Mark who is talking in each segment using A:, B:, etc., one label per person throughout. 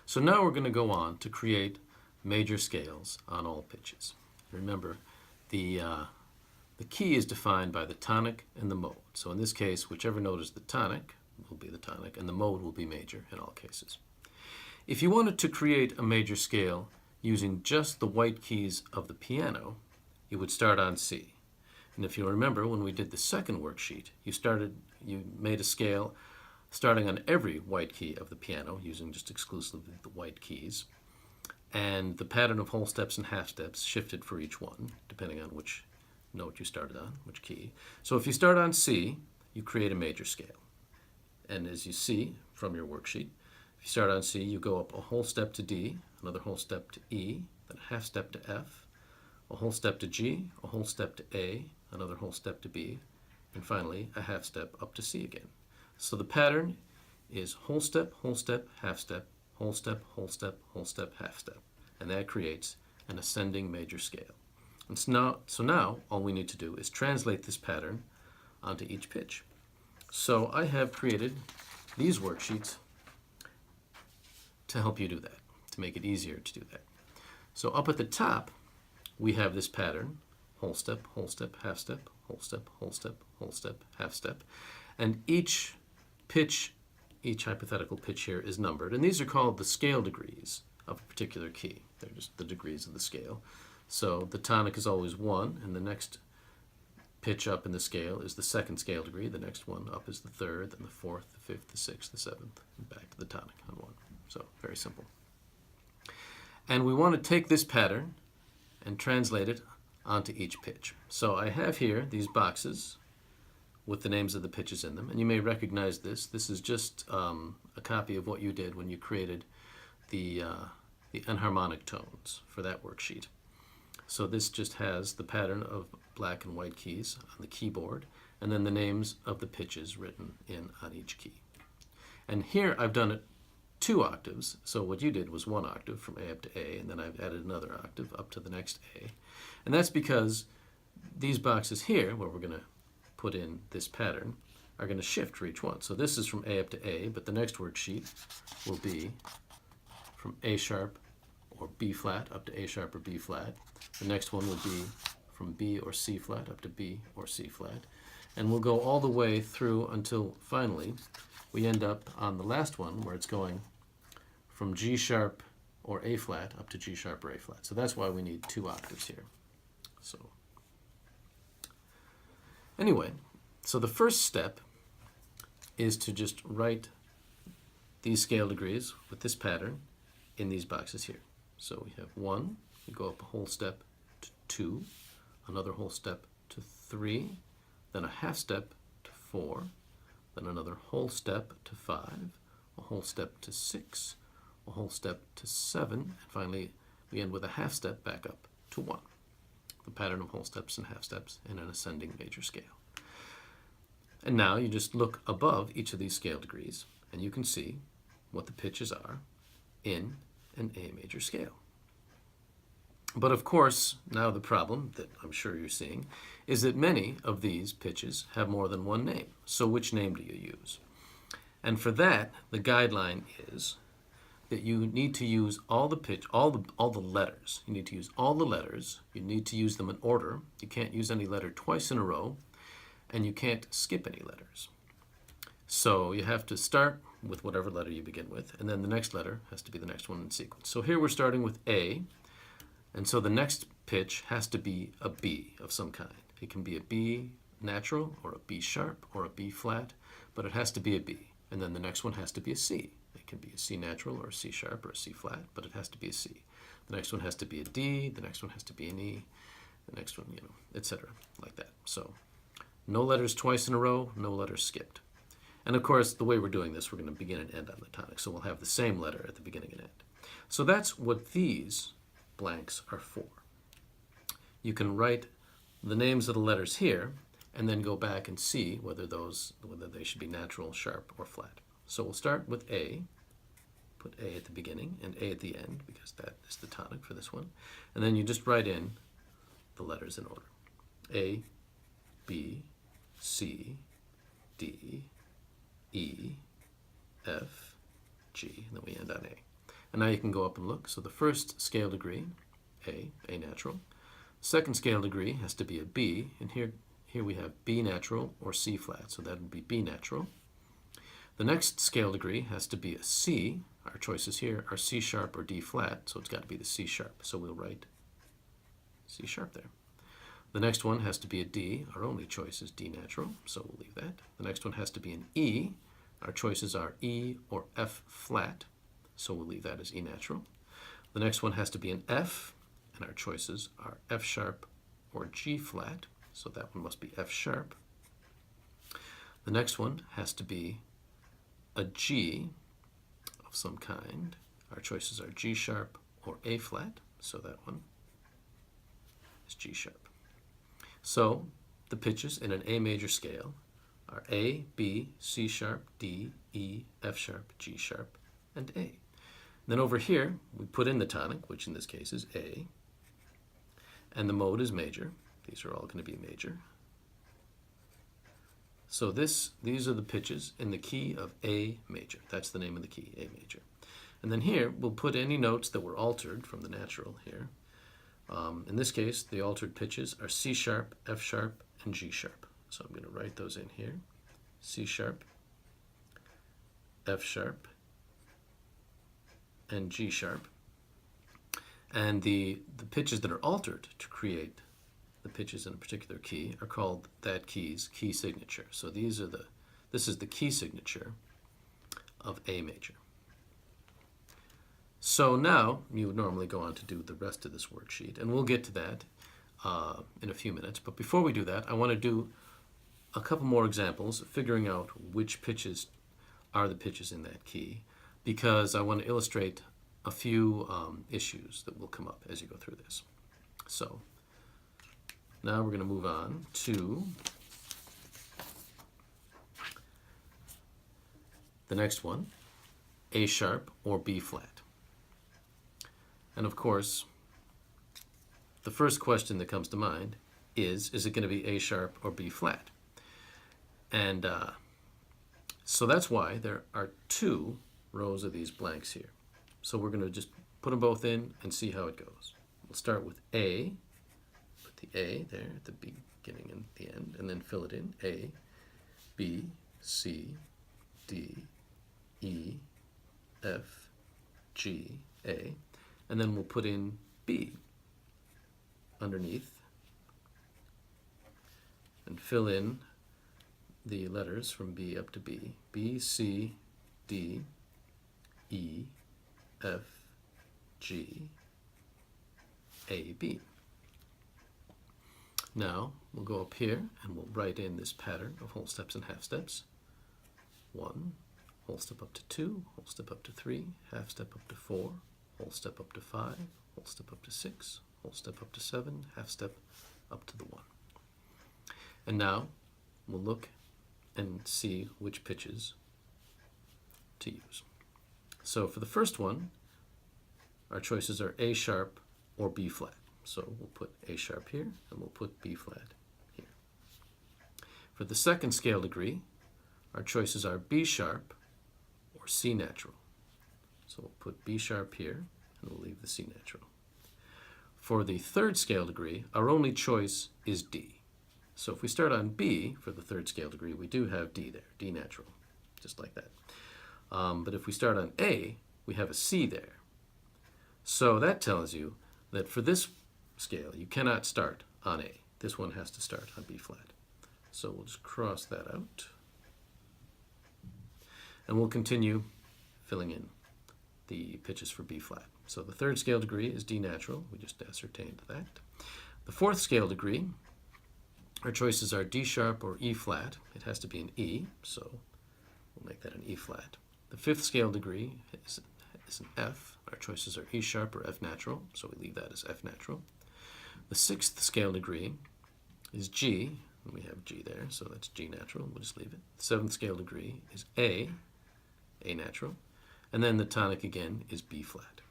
A: So now we're going to go on to create major scales on all pitches. Remember, the key is defined by the tonic and the mode. So in this case, whichever note is the tonic will be the tonic, and the mode will be major in all cases. If you wanted to create a major scale using just the white keys of the piano, you would start on C. And if you remember, when we did the second worksheet, you made a scale starting on every white key of the piano using just exclusively the white keys. And the pattern of whole steps and half steps shifted for each one, depending on which note you started on, which key. So if you start on C, you create a major scale. And as you see from your worksheet, if you start on C, you go up a whole step to D, another whole step to E, then a half step to F, a whole step to G, a whole step to A, another whole step to B, and finally a half step up to C again. So the pattern is whole step, half step, whole step, whole step, half step. And that creates an ascending major scale. And so now all we need to do is translate this pattern onto each pitch. So I have created these worksheets to help you do that, to make it easier to do that. So up at the top, we have this pattern, whole step, half step, whole step, whole step, half step. And each pitch, each hypothetical pitch here is numbered. And these are called the scale degrees of a particular key. They're just the degrees of the scale. So the tonic is always 1, and the next pitch up in the scale is the second scale degree. The next one up is the third, then the fourth, the fifth, the sixth, the seventh, and back to the tonic on 1. So very simple. And we want to take this pattern and translate it onto each pitch. So I have here these boxes with the names of the pitches in them, and you may recognize this. This is just a copy of what you did when you created the enharmonic tones for that worksheet. So this just has the pattern of black and white keys on the keyboard, and then the names of the pitches written in on each key. And here I've done it 2 octaves. So what you did was 1 octave from A up to A, and then I've added another octave up to the next A. And that's because these boxes here, where we're going to put in this pattern, are going to shift for each one. So this is from A up to A, but the next worksheet will be from A sharp or B flat up to A sharp or B flat. The next one would be from B or C flat up to B or C flat. And we'll go all the way through until finally we end up on the last one where it's going from G sharp or A flat up to G sharp or A flat. So that's why we need 2 octaves here. So anyway, so the first step is to just write these scale degrees with this pattern in these boxes here. So we have 1, you go up a whole step to 2, another whole step to 3, then a half step to 4, then another whole step to 5, a whole step to 6, a whole step to 7, and finally we end with a half step back up to 1. The pattern of whole steps and half steps in an ascending major scale. And now you just look above each of these scale degrees and you can see what the pitches are in an A major scale. But of course, now the problem that I'm sure you're seeing is that many of these pitches have more than one name. So which name do you use? And for that, the guideline is that you need to use all the letters. You need to use all the letters. You need to use them in order. You can't use any letter twice in a row, and you can't skip any letters. So you have to start with whatever letter you begin with, and then the next letter has to be the next one in sequence. So here we're starting with A, and so the next pitch has to be a B of some kind. It can be a B natural, or a B sharp, or a B flat, but it has to be a B. And then the next one has to be a C. It can be a C natural, or a C sharp, or a C flat, but it has to be a C. The next one has to be a D, the next one has to be an E, the next one, etc., like that. So no letters twice in a row, no letters skipped. And of course, the way we're doing this, we're going to begin and end on the tonic. So we'll have the same letter at the beginning and end. So that's what these blanks are for. You can write the names of the letters here and then go back and see whether they should be natural, sharp, or flat. So we'll start with A, put A at the beginning and A at the end because that is the tonic for this one. And then you just write in the letters in order. A, B, C, D, E, F, G, and then we end on A. And now you can go up and look. So the first scale degree, A natural. Second scale degree has to be a B, and here we have B natural or C flat, so that would be B natural. The next scale degree has to be a C. Our choices here are C sharp or D flat, so it's got to be the C sharp. So we'll write C sharp there. The next one has to be a D. Our only choice is D natural, so we'll leave that. The next one has to be an E. Our choices are E or F flat, so we'll leave that as E natural. The next one has to be an F, and our choices are F sharp or G flat, so that one must be F sharp. The next one has to be a G of some kind. Our choices are G sharp or A flat, so that one is G sharp. So the pitches in an A major scale are A, B, C sharp, D, E, F sharp, G sharp, and A. Then over here, we put in the tonic, which in this case is A, and the mode is major. These are all going to be major. So these are the pitches in the key of A major. That's the name of the key, A major. And then here, we'll put any notes that were altered from the natural here. In this case, the altered pitches are C sharp, F sharp, and G sharp. So I'm going to write those in here. C sharp, F sharp, and G sharp. And the pitches that are altered to create the pitches in a particular key are called that key's key signature. So this is the key signature of A major. So now you would normally go on to do the rest of this worksheet, and we'll get to that in a few minutes. But before we do that, I want to do a couple more examples of figuring out which pitches are the pitches in that key, because I want to illustrate a few issues that will come up as you go through this. So now we're going to move on to the next one, A sharp or B flat. And of course, the first question that comes to mind is it going to be A sharp or B flat? And so that's why there are two rows of these blanks here. So we're going to just put them both in and see how it goes. We'll start with A, put the A there at the beginning and the end, and then fill it in. A, B, C, D, E, F, G, A. And then we'll put in B underneath and fill in the letters from B up to B. B, C, D, E, F, G, A, B. Now we'll go up here and we'll write in this pattern of whole steps and half steps. 1, whole step up to 2, whole step up to 3, half step up to 4, whole step up to 5, whole step up to 6, whole step up to 7, half step up to the 1. And now we'll look and see which pitches to use. So for the first one, our choices are A sharp or B flat. So we'll put A sharp here and we'll put B flat here. For the second scale degree, our choices are B sharp or C natural. So we'll put B sharp here and we'll leave the C natural. For the third scale degree, our only choice is D. So if we start on B for the third scale degree, we do have D there, D natural, just like that. But if we start on A, we have a C there. So that tells you that for this scale, you cannot start on A. This one has to start on B flat. So we'll just cross that out. And we'll continue filling in the pitches for B flat. So the third scale degree is D natural. We just ascertained that. The fourth scale degree, our choices are D sharp or E flat. It has to be an E, so we'll make that an E flat. The fifth scale degree is an F. Our choices are E sharp or F natural, so we leave that as F natural. The sixth scale degree is G, and we have G there, so that's G natural. We'll just leave it. The seventh scale degree is A natural. And then the tonic again is B flat.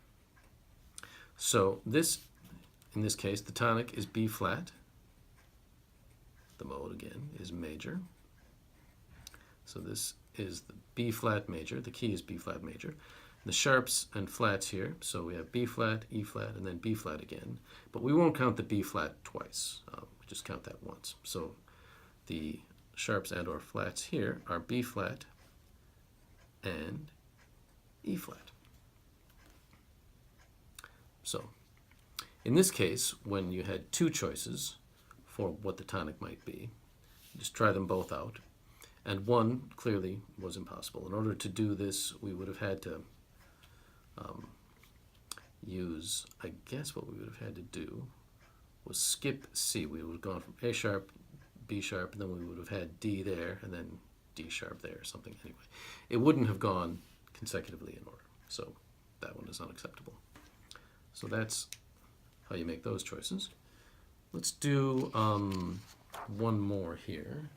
A: So in this case, the tonic is B flat. The mode again is major. So this is the B flat major. The key is B flat major. the sharps and flats here. So we have B flat, E flat, and then B flat again. But we won't count the B flat twice. We just count that once. So the sharps and or flats here are B flat and E flat. So in this case, when you had two choices for what the tonic might be, just try them both out. And one clearly was impossible. In order to do this, we would have had to use, I guess what we would have had to do was skip C. We would have gone from A sharp, B sharp, and then we would have had D there, and then D sharp there, or something anyway. It wouldn't have gone consecutively in order. So that one is unacceptable. So that's how you make those choices. Let's do one more here.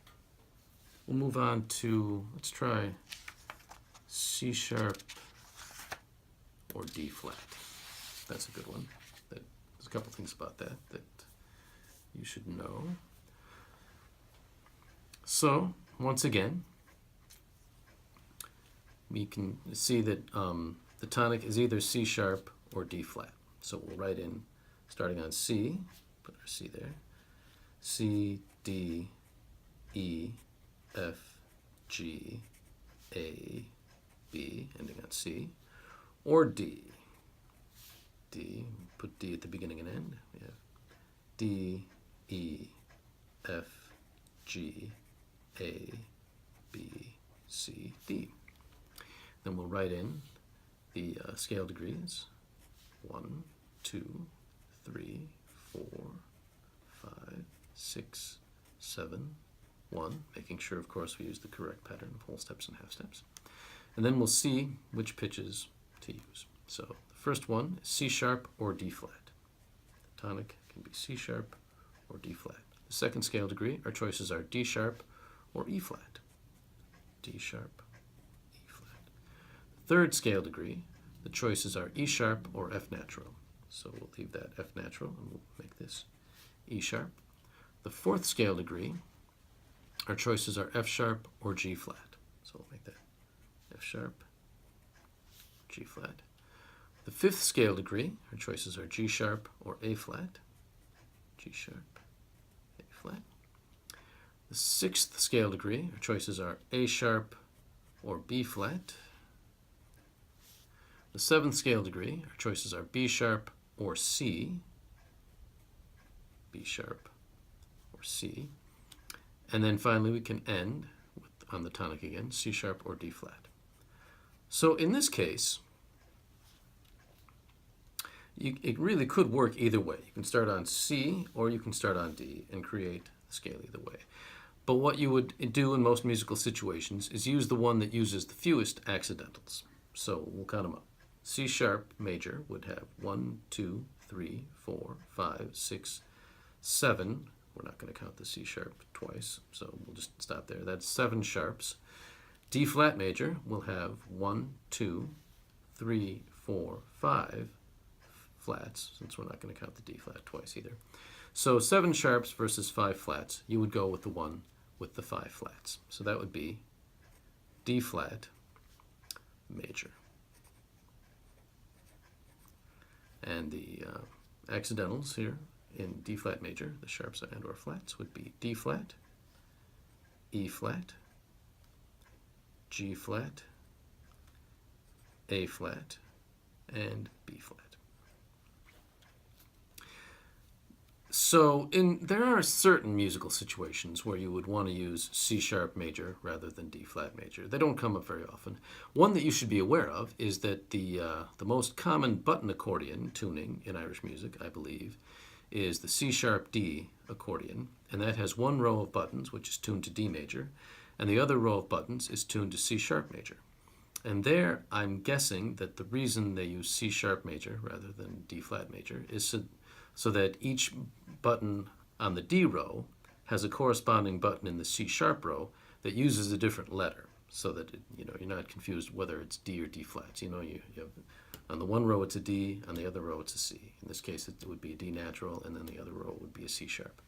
A: We'll move on to, let's try C sharp or D flat. That's a good one. There's a couple things about that you should know. So, once again, we can see that the tonic is either C sharp or D flat. So we'll write in, starting on C, put our C there, C, D, E, F, G, A, B, ending on C, or D. D, put D at the beginning and end. We have D, E, F, G, A, B, C, D. Then we'll write in the scale degrees. 1, 2, 3, 4, 5, 6, 7, 1, making sure, of course, we use the correct pattern of whole steps and half steps. And then we'll see which pitches to use. So the first one is C sharp or D flat. The tonic can be C sharp or D flat. The second scale degree, our choices are D sharp or E flat. D sharp, E flat. The third scale degree, the choices are E sharp or F natural. So we'll leave that F natural and we'll make this E sharp. The fourth scale degree, our choices are F sharp or G flat. So we'll make that F sharp, G flat. The fifth scale degree, our choices are G sharp or A flat. G sharp, A flat. The sixth scale degree, our choices are A sharp or B flat. The seventh scale degree, our choices are B sharp or C. B sharp or C. And then finally we can end with, on the tonic again, C sharp or D flat. So in this case, it really could work either way. You can start on C or you can start on D and create the scale either way. But what you would do in most musical situations is use the one that uses the fewest accidentals. So we'll count them up. C sharp major would have 1, 2, 3, 4, 5, 6, 7. We're not going to count the C sharp twice, so we'll just stop there. That's 7 sharps. D flat major will have 1, 2, 3, 4, 5 flats, since we're not going to count the D flat twice either. So 7 sharps versus 5 flats, you would go with the one with the 5 flats. So that would be D flat major. And the accidentals here in D flat major, the sharps and or flats, would be D flat, E flat, G flat, A flat, and B flat. So there are certain musical situations where you would want to use C sharp major rather than D flat major. They don't come up very often. One that you should be aware of is that the most common button accordion tuning in Irish music, I believe, is the C sharp D accordion, and that has one row of buttons which is tuned to D major, and the other row of buttons is tuned to C sharp major. And there, I'm guessing that the reason they use C sharp major rather than D flat major is so that each button on the D row has a corresponding button in the C sharp row that uses a different letter, so that you're not confused whether it's D or D flats. You have, on the one row it's a D, on the other row it's a C. In this case, it would be a D natural, and then the other row would be a C sharp.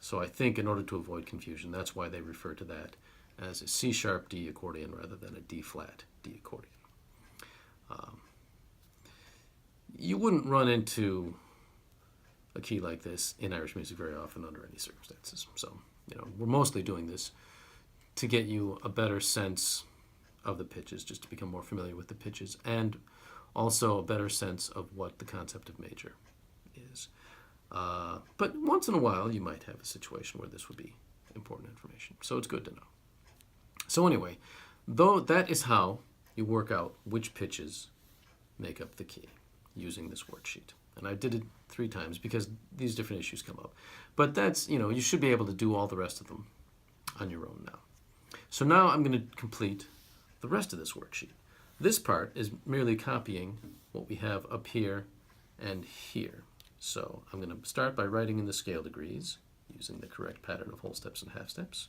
A: So I think in order to avoid confusion, that's why they refer to that as a C sharp D accordion rather than a D flat D accordion. You wouldn't run into a key like this in Irish music very often under any circumstances. So, we're mostly doing this to get you a better sense of the pitches, just to become more familiar with the pitches, and also a better sense of what the concept of major is. But once in a while, you might have a situation where this would be important information. So it's good to know. So anyway, though that is how you work out which pitches make up the key using this worksheet. And I did it 3 times because these different issues come up. But that's, you should be able to do all the rest of them on your own now. So now I'm going to complete the rest of this worksheet. This part is merely copying what we have up here and here. So I'm going to start by writing in the scale degrees using the correct pattern of whole steps and half steps.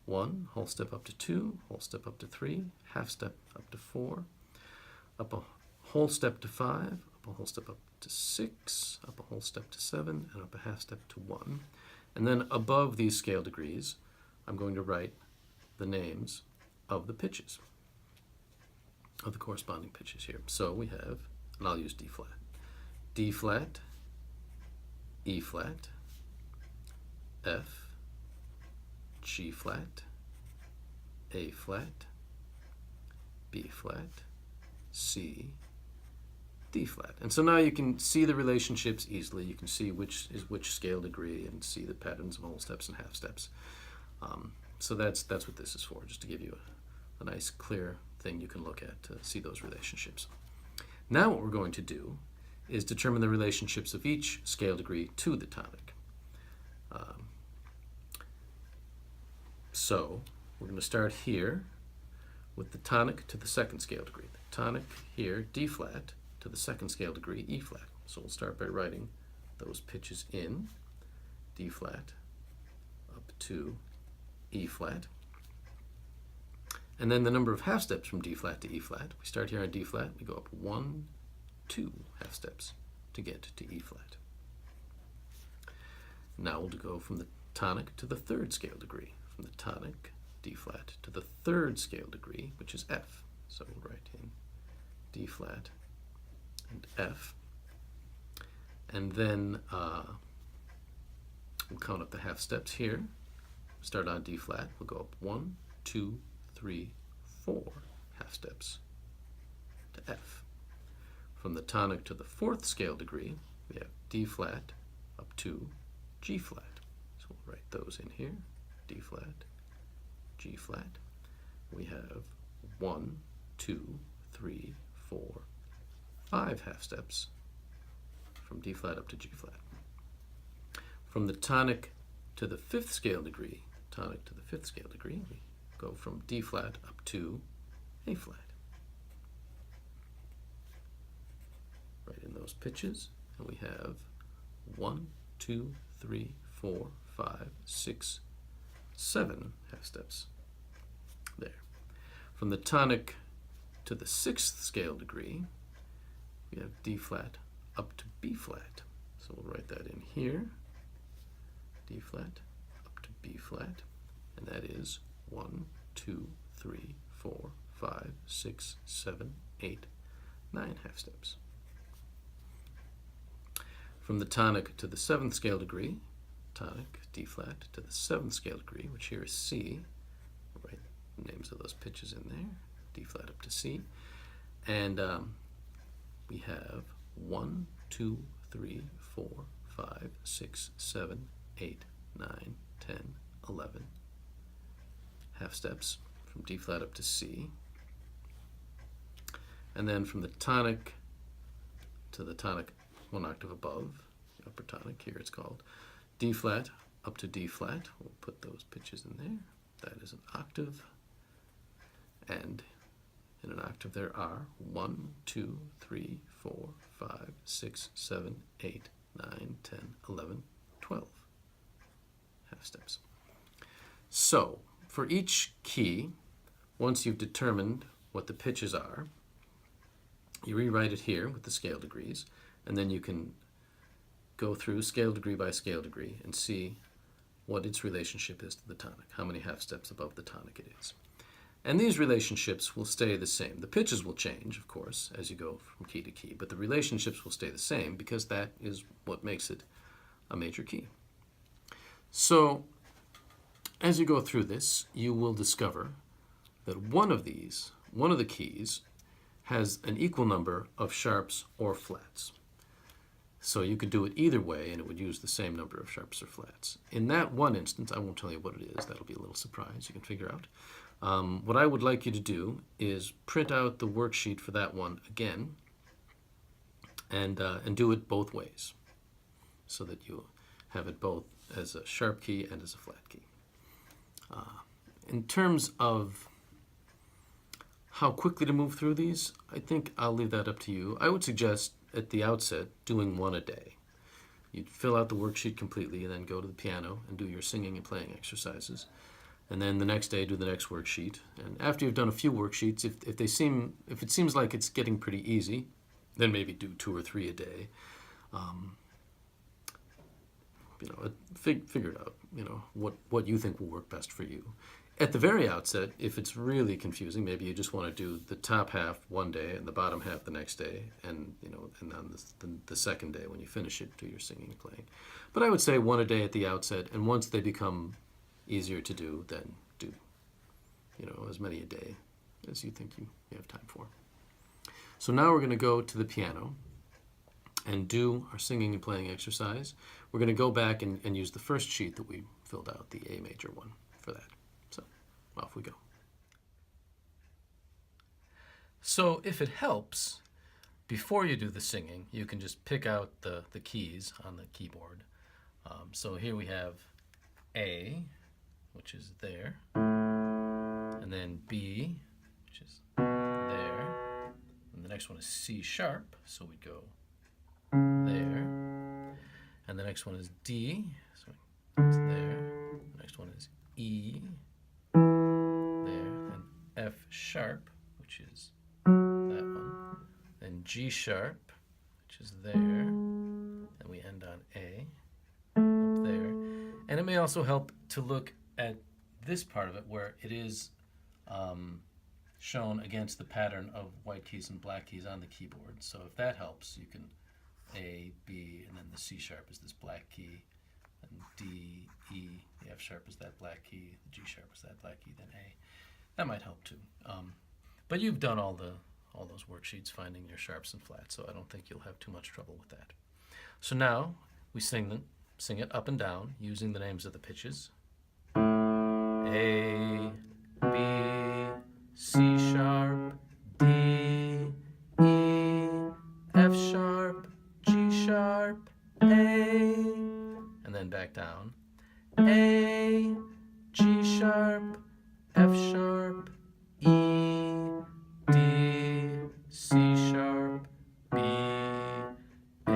A: 1, whole step up to 2, whole step up to 3, half step up to 4, up a whole step to 5, up a whole step up to 6, up a whole step to 7, and up a half step to 1. And then above these scale degrees, I'm going to write the names of the pitches, of the corresponding pitches here. So we have, and I'll use D flat, D flat, E flat, F, G flat, A flat, B flat, C, D flat. And so now you can see the relationships easily. You can see which is which scale degree and see the patterns of whole steps and half steps. So that's what this is for, just to give you a nice clear thing you can look at to see those relationships. Now what we're going to do is determine the relationships of each scale degree to the tonic. So we're going to start here with the tonic to the second scale degree. The tonic here, D flat, to the second scale degree, E flat. So we'll start by writing those pitches in, D flat up to E flat. And then the number of half steps from D flat to E flat. We start here on D flat, we go up 1, 2 half steps to get to E flat. Now we'll go from the tonic to the third scale degree. From the tonic, D flat, to the third scale degree, which is F. So we'll write in D flat and F. And then we'll count up the half steps here. Start on D flat, we'll go up 1, 2, 3, 4 half steps to F. From the tonic to the fourth scale degree, we have D flat up to G flat. So we'll write those in here, D flat, G flat. We have 1, 2, 3, 4, 5 half steps from D flat up to G flat. From the tonic to the fifth scale degree, we go from D flat up to A flat. Write in those pitches, and we have 1, 2, 3, 4, 5, 6, 7 half steps there. From the tonic to the sixth scale degree, we have D flat up to B flat. So we'll write that in here, D flat up to B flat, and that is 1, 2, 3, 4, 5, 6, 7, 8, 9 half steps. From the tonic to the seventh scale degree, tonic, D flat, to the seventh scale degree, which here is C. We'll write the names of those pitches in there, D flat up to C. And we have 1, 2, 3, 4, 5, 6, 7, 8, 9, 10, 11 half steps from D flat up to C. And then from the tonic to the tonic 1 octave above, the upper tonic, here it's called D flat up to D flat. We'll put those pitches in there. That is an octave. And in an octave there are 1, 2, 3, 4, 5, 6, 7, 8, 9, 10, 11, 12 half steps. So for each key, once you've determined what the pitches are, you rewrite it here with the scale degrees, and then you can go through scale degree by scale degree and see what its relationship is to the tonic, how many half steps above the tonic it is. And these relationships will stay the same. The pitches will change, of course, as you go from key to key, but the relationships will stay the same because that is what makes it a major key. So, as you go through this, you will discover that one of the keys, has an equal number of sharps or flats. So you could do it either way, and it would use the same number of sharps or flats. In that one instance, I won't tell you what it is. That'll be a little surprise. You can figure out. What I would like you to do is print out the worksheet for that one again, and do it both ways, so that you have it both as a sharp key and as a flat key. In terms of how quickly to move through these, I think I'll leave that up to you. I would suggest at the outset doing one a day. You'd fill out the worksheet completely and then go to the piano and do your singing and playing exercises. And then the next day do the next worksheet. And after you've done a few worksheets, if it seems like it's getting pretty easy, then maybe do 2 or 3 a day. Figure it out, what you think will work best for you. At the very outset, if it's really confusing, maybe you just want to do the top half one day and the bottom half the next day, and on the second day when you finish it, do your singing and playing. But I would say one a day at the outset, and once they become easier to do, then do as many a day as you think you have time for. So now we're going to go to the piano and do our singing and playing exercise. We're going to go back and use the first sheet that we filled out, the A major one, for that. So off we go. So if it helps, before you do the singing, you can just pick out the keys on the keyboard. So here we have A, which is there, and then B, which is there, and the next one is C sharp, so we go there, and the next one is D, so it's there, the next one is E, there, and F sharp, which is that one, then G sharp, which is there, and we end on A, up there. And it may also help to look at this part of it where it is shown against the pattern of white keys and black keys on the keyboard. So if that helps, you can A, B, and then the C sharp is this black key, and D, E, the F sharp is that black key, the G sharp is that black key, then A. That might help too. But you've done all those worksheets finding your sharps and flats, so I don't think you'll have too much trouble with that. So now we sing it up and down using the names of the pitches. A, B, C sharp, D, E, F sharp, G sharp, A, and then back down. A, G sharp, F sharp, E, D, C sharp, B, A,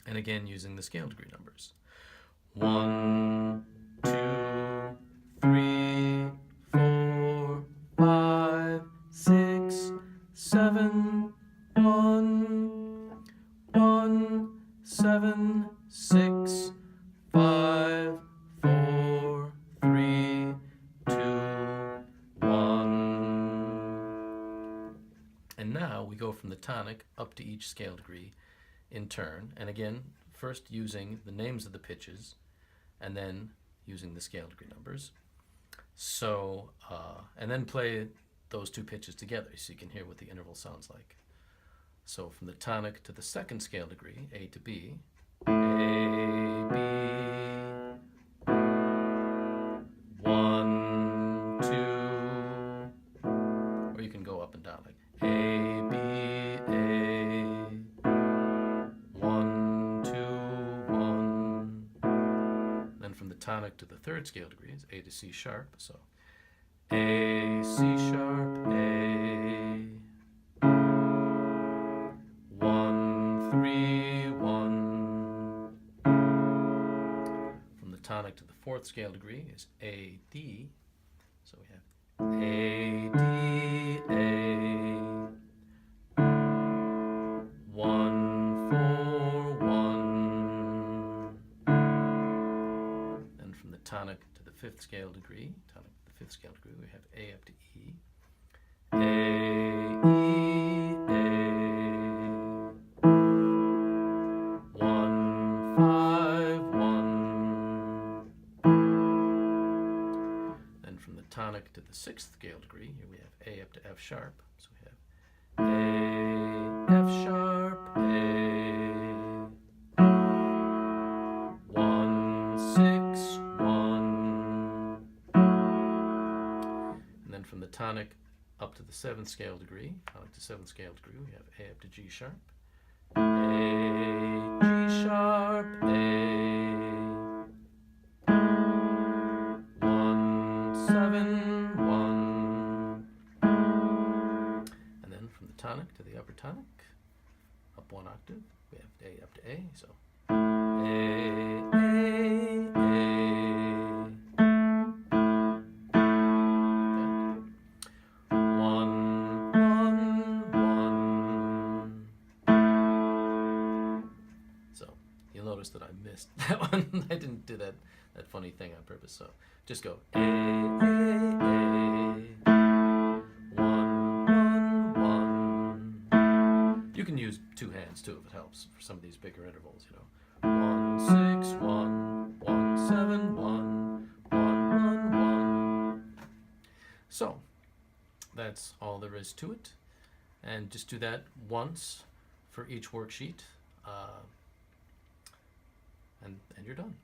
A: and again using the scale degree numbers. 1, 2, 3, 4, 5, 6, 7, 1, 1, 7, 6, 5, 4, 3, 2, 1. And now we go from the tonic up to each scale degree in turn, and again, first using the names of the pitches, and then using the scale degree numbers. So, and then play those two pitches together so you can hear what the interval sounds like. So from the tonic to the second scale degree, A to B, A, B, 1, 2, or you can go up and down like A, B, A, 1, 2, 1. Then from the tonic to the third scale degree is A to C sharp, so A, C sharp, A, 1, 3, 1. From the tonic to the fourth scale degree is A, D, so we have A, D, A, 1, 4, 1. Then from the tonic to the fifth scale degree, tonic to the fifth scale degree, we have A up to E. A, E, A. 1, 5, 1. Then from the tonic to the sixth scale degree, here we have A up to F sharp. So we have A, F sharp, A. 1, 6, 1. And then from the tonic up to the seventh scale degree, tonic to seventh scale degree, we have A up to G sharp. A, G sharp, A. 1, 7, 1. And then from the tonic to the upper tonic, up one octave, we have A up to A, so A, A, A. That. 1, 1, 1. So you'll notice that I missed that one. I didn't do that funny thing on purpose. So just go A, A, A. 1, 1, 1. You can use two hands too if it helps for some of these bigger intervals, you know. 1, 6, 1, 1, 7, 1, 1, 1, 1. So that's all there is to it. And just do that once for each worksheet, and you're done.